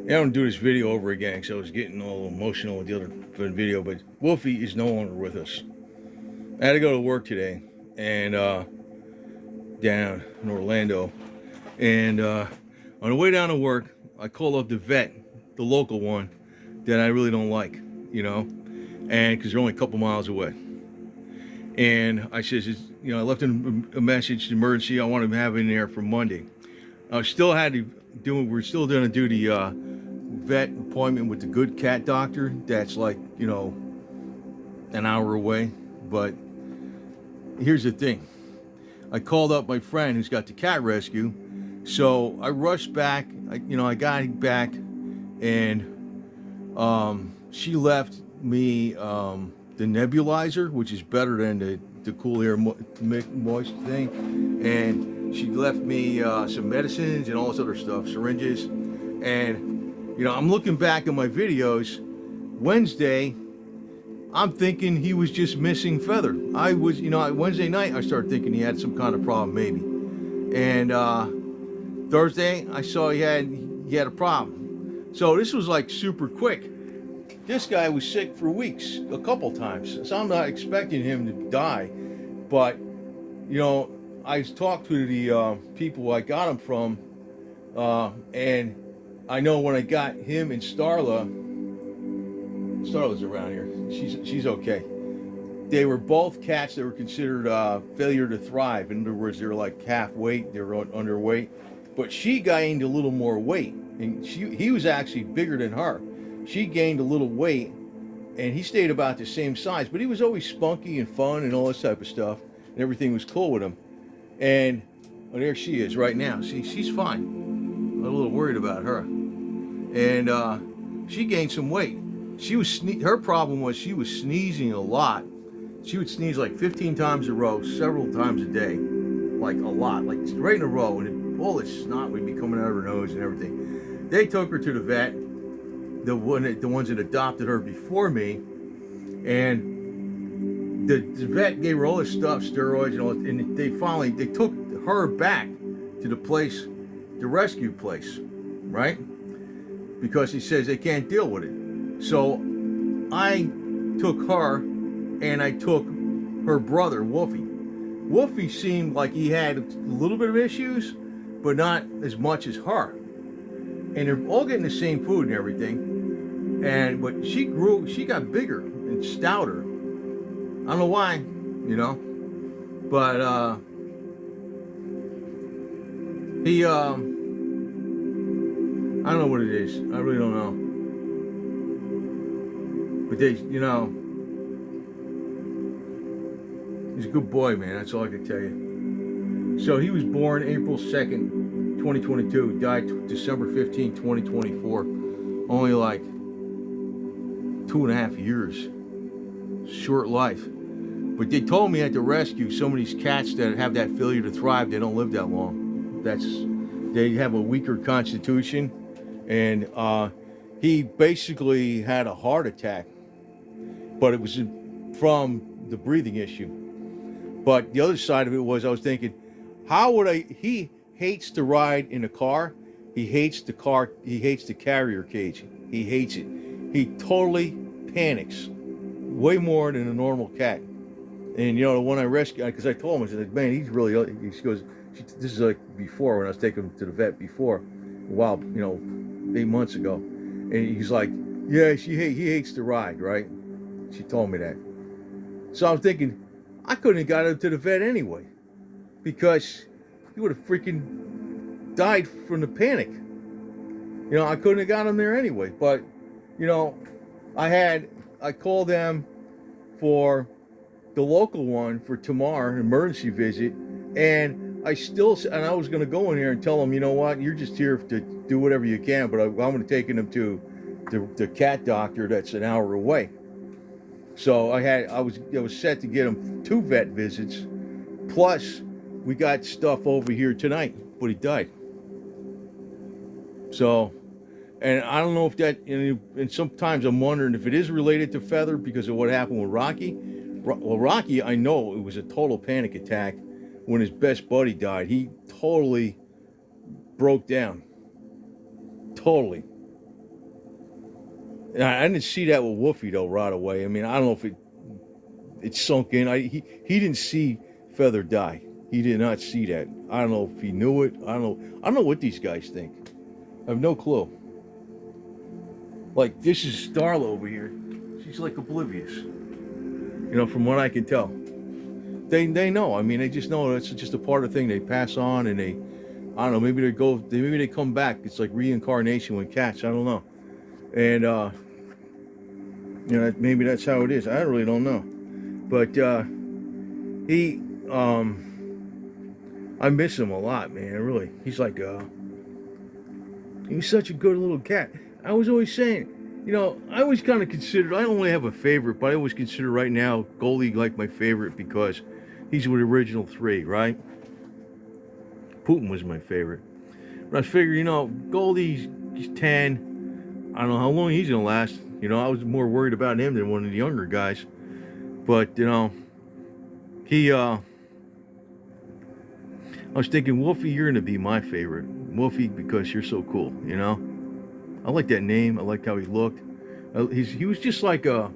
I don't do this video over again because I was getting all emotional with the other video, but Wolfie is no longer with us. I had to go to work today and down in Orlando, and on the way down to work, I called up the vet, the local one that I really don't like, you know, and because they're only a couple miles away. And I says, you know, I left him a message, emergency. I want him to have in there for Monday. I still had to do. We're still going to do the vet appointment with the good cat doctor. That's like, you know, an hour away. But here's the thing. I called up my friend who's got the cat rescue. So I rushed back. I got back, and she left me the nebulizer, which is better than the cool air moist thing, and she left me some medicines and all this other stuff, syringes. And I'm looking back at my videos. Wednesday, I'm thinking he was just missing feather. I was, Wednesday night I started thinking he had some kind of problem maybe, and Thursday I saw he had a problem. So this was like super quick. This guy was sick for weeks, a couple times. So I'm not expecting him to die. But, I talked to the people I got him from, and I know when I got him and Starla's around here. She's okay. They were both cats that were considered failure to thrive. In other words, they were like half weight, they were underweight. But she gained a little more weight, and he was actually bigger than her. She gained a little weight, and he stayed about the same size, but he was always spunky and fun and all this type of stuff, and everything was cool with him. And there she is right now. See, she's fine. I'm a little worried about her. And she gained some weight. Her problem was she was sneezing a lot. She would sneeze like 15 times in a row, several times a day, like a lot, like right in a row, and all this snot would be coming out of her nose and everything. They took her to the vet. The ones that adopted her before me, and the vet gave her all this stuff, steroids and all, and they took her back to the rescue place, right? Because he says they can't deal with it. So I took her, and I took her brother, Wolfie. Wolfie seemed like he had a little bit of issues, but not as much as her. And they're all getting the same food and everything. But she got bigger and stouter. I don't know why, but he I don't know what it is. I really don't know. But he's a good boy, man. That's all I can tell you. So he was born April 2nd, 2022. Died December 15th, 2024. Only like 2.5 years. Short life. But they told me at the rescue, some of these cats that have that failure to thrive, they don't live that long. They have a weaker constitution. And he basically had a heart attack, but it was from the breathing issue. But the other side of it was, I was thinking, he hates to ride in a car. He hates the car. He hates the carrier cage. He hates it. He totally panics, way more than a normal cat. And the one I rescued, because I told him, I said, man, he's really. He goes, this is like before when I was taking him to the vet before, a while, 8 months ago, and he's like, yeah, he hates to ride, right? She told me that. So I'm thinking, I couldn't have got him to the vet anyway, because he would have freaking died from the panic. I couldn't have got him there anyway. But I called them for the local one for tomorrow, an emergency visit, and I was going to go in here and tell them, you know what, you're just here to do whatever you can, but I'm going to take them to the cat doctor that's an hour away. So I was set to get him 2 vet visits, plus we got stuff over here tonight, but he died. So, and I don't know if that, and sometimes I'm wondering if it is related to feather because of what happened with Rocky. Well, Rocky, I know it was a total panic attack when his best buddy died. He totally broke down. Totally. I didn't see that with Wolfie though right away. I mean, I don't know if it sunk in. He didn't see Feather die. He did not see that. I don't know if he knew it. I don't know what these guys think. I have no clue. Like, this is Starla over here. She's like oblivious. You know, from what I can tell. They know. I mean, they just know it's just a part of the thing. They pass on and I don't know, maybe they come back. It's like reincarnation with cats. I don't know. And you know, maybe that's how it is. I really don't know. But I miss him a lot, man. Really. He's like he was such a good little cat. I was always saying, you know, I always kind of considered, I don't really have a favorite, but I always consider right now Goldie like my favorite because he's with the original three, right? Putin was my favorite. But I figured, you know, Goldie's 10. I don't know how long he's going to last. You know, I was more worried about him than one of the younger guys. But, you know, I was thinking, Wolfie, you're going to be my favorite. Wolfie, because you're so cool, you know? I like that name. I liked how he looked. He was just like a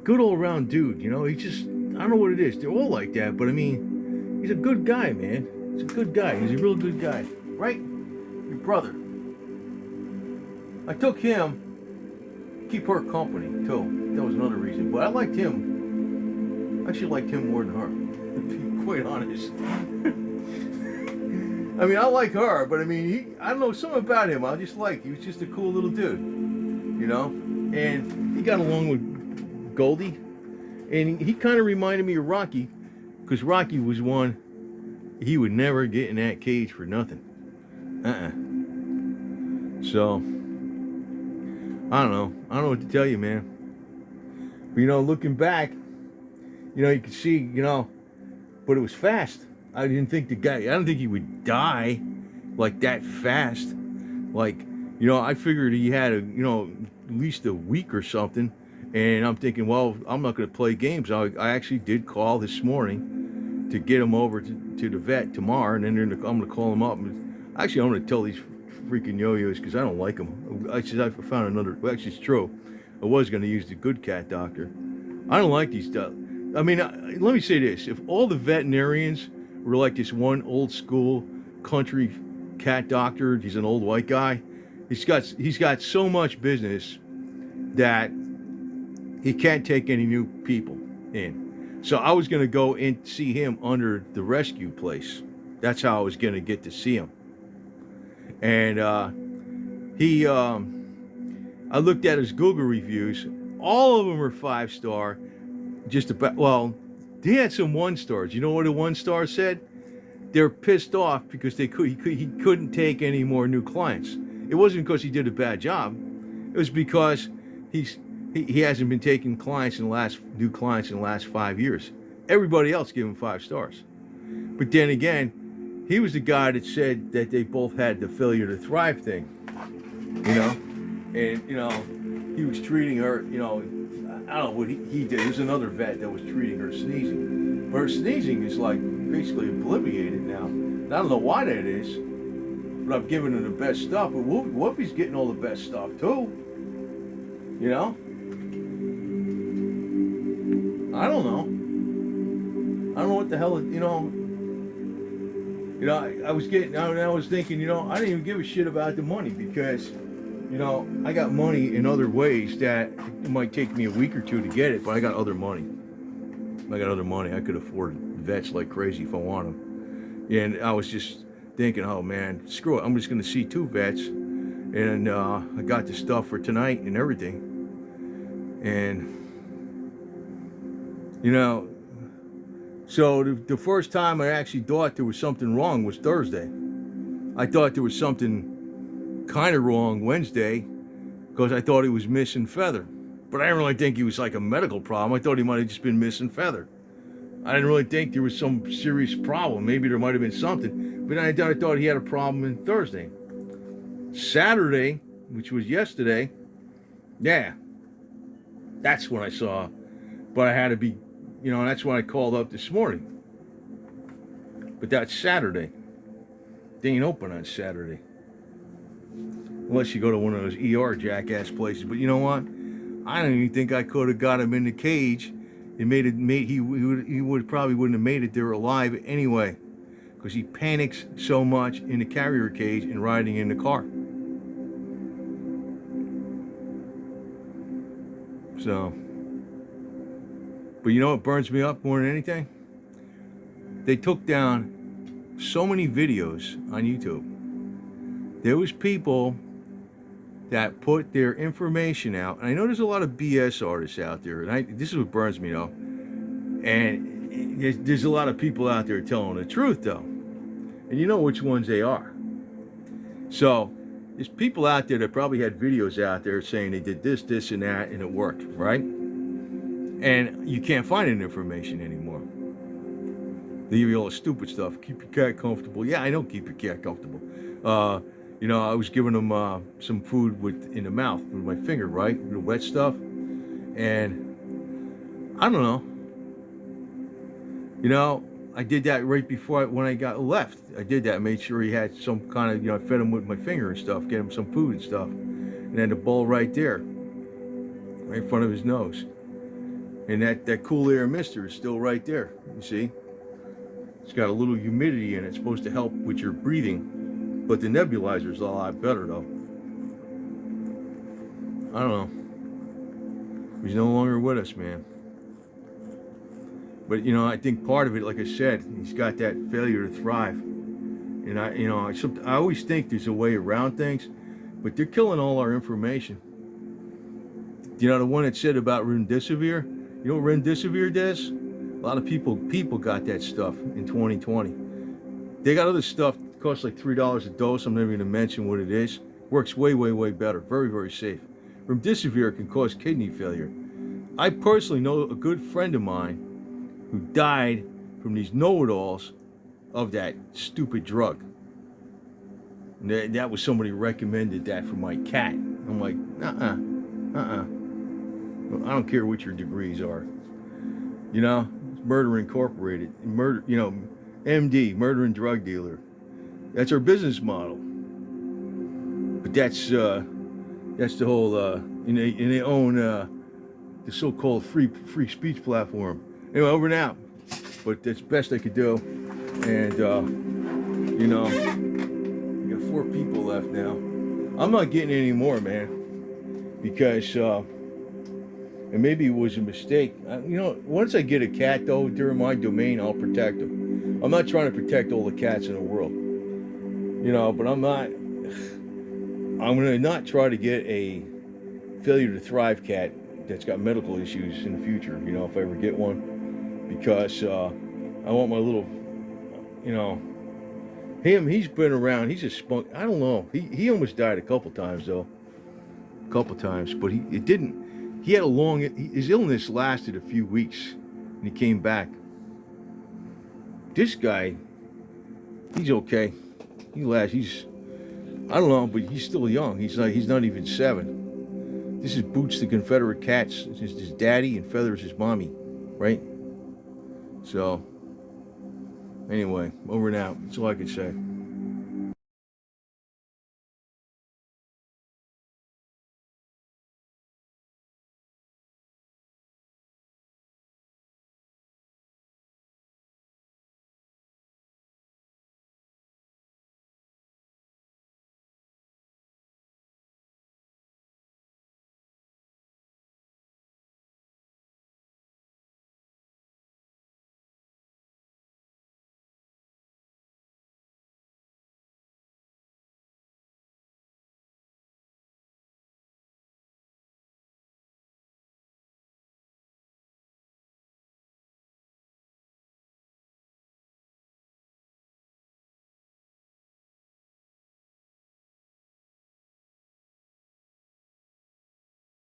good all around dude, you know? He just, I don't know what it is. They're all like that, but I mean, he's a good guy, man. He's a good guy. He's a real good guy, right? Your brother. I took him, keep her company too. That was another reason. But I liked him. I actually liked him more than her, to be quite honest. I mean, I like her, but I mean, I don't know, something about him I just like. He was just a cool little dude, you know? And he got along with Goldie, and he kind of reminded me of Rocky, because Rocky was one, he would never get in that cage for nothing. So, I don't know what to tell you, man. But, you know, looking back, you know, you can see, you know, but it was fast. I didn't think I don't think he would die like that fast. Like, you know, I figured he had you know, at least a week or something. And I'm thinking, well, I'm not going to play games. I actually did call this morning to get him over to the vet tomorrow. And then I'm going to call him up. Actually, I'm going to tell these freaking yo-yos because I don't like them. I found another, well, actually, it's true. I was going to use the good cat doctor. I don't like these stuff. I mean, let me say this. If all the veterinarians were like this one old school country cat doctor, he's an old white guy, he's got so much business that he can't take any new people in. So I was going to go and see him under the rescue place. That's how I was going to get to see him. And I looked at his Google reviews. All of them are 5-star. Just about, well, he had some 1-stars. You know what a 1-star said? They're pissed off because he couldn't take any more new clients. It wasn't because he did a bad job. It was because he hasn't been taking new clients in the last 5 years. Everybody else gave him 5 stars. But then again, he was the guy that said that they both had the failure to thrive thing. You know? And, you know, he was treating her, you know, I don't know what he did. There's another vet that was treating her sneezing. But her sneezing is like basically obliterated now. And I don't know why that is, but I've given her the best stuff. But Wolfie's getting all the best stuff too. You know? I don't know. I don't know what the hell, you know. You know, I was thinking, you know, I didn't even give a shit about the money because, you know, I got money in other ways that it might take me a week or two to get it, but I got other money. I could afford vets like crazy if I want them. And I was just thinking, oh man, screw it. I'm just going to see 2 vets. And I got the stuff for tonight and everything. And, you know, so the first time I actually thought there was something wrong was Thursday. I thought there was something kind of wrong Wednesday because I thought he was missing Feather. But I didn't really think he was like a medical problem. I thought he might have just been missing Feather. I didn't really think there was some serious problem. Maybe there might have been something. But I thought he had a problem on Thursday. Saturday, which was yesterday, yeah, that's when I saw. But I had to be, you know, that's when I called up this morning. But that's Saturday. They ain't open on Saturday. unless you go to one of those ER jackass places. But you know what? I don't even think I could have got him in the cage. He would probably wouldn't have made it there alive anyway, because he panics so much in the carrier cage and riding in the car. So, but you know what burns me up more than anything? They took down so many videos on YouTube. There was people that put their information out, and I know there's a lot of BS artists out there, and this is what burns me though. And there's a lot of people out there telling the truth though, and you know which ones they are. So there's people out there that probably had videos out there saying they did this, this, and that, and it worked, right? And you can't find that information anymore. They give you all the stupid stuff. Keep your cat comfortable. Yeah, I know, keep your cat comfortable. You know, I was giving them some food in the mouth with my finger, right? With the wet stuff. And I don't know. You know, I did that right before when I got left. I did that, made sure he had some kind of, you know, I fed him with my finger and stuff, get him some food and stuff. And then the bowl right there, right in front of his nose. And that cool air mister is still right there, you see? It's got a little humidity in it. It's supposed to help with your breathing. But the nebulizer is a lot better, though. I don't know. He's no longer with us, man. But, you know, I think part of it, like I said, he's got that failure to thrive. And I always think there's a way around things, but they're killing all our information. You know, the one that said about remdesivir, you know what remdesivir does? A lot of people got that stuff in 2020. They got other stuff that costs like $3 a dose. I'm never going to mention what it is. Works way, way, way better. Very, very safe. Remdesivir can cause kidney failure. I personally know a good friend of mine who died from these know-it-alls of that stupid drug. And that was somebody recommended that for my cat. I'm like, I don't care what your degrees are. You know, Murder Incorporated, murder, you know, MD, murder and drug dealer. That's our business model. But that's the whole, and they own the so-called free speech platform. Anyway, over and out. But that's the best I could do. And, you know, we got 4 people left now. I'm not getting any more, man. Because, and maybe it was a mistake. You know, once I get a cat, though, during my domain, I'll protect them. I'm not trying to protect all the cats in the world. You know, but I'm going to not try to get a failure to thrive cat that's got medical issues in the future, you know, if I ever get one. Because I want my little, you know, he's been around. He's a spunk. I don't know. He almost died a couple times, though. A couple times. But it didn't. He had his illness lasted a few weeks, and he came back. This guy, he's okay. I don't know, but he's still young. He's not even 7. This is Boots the Confederate Cats. This is his daddy, and Feathers his mommy, right? So, anyway, over and out. That's all I can say.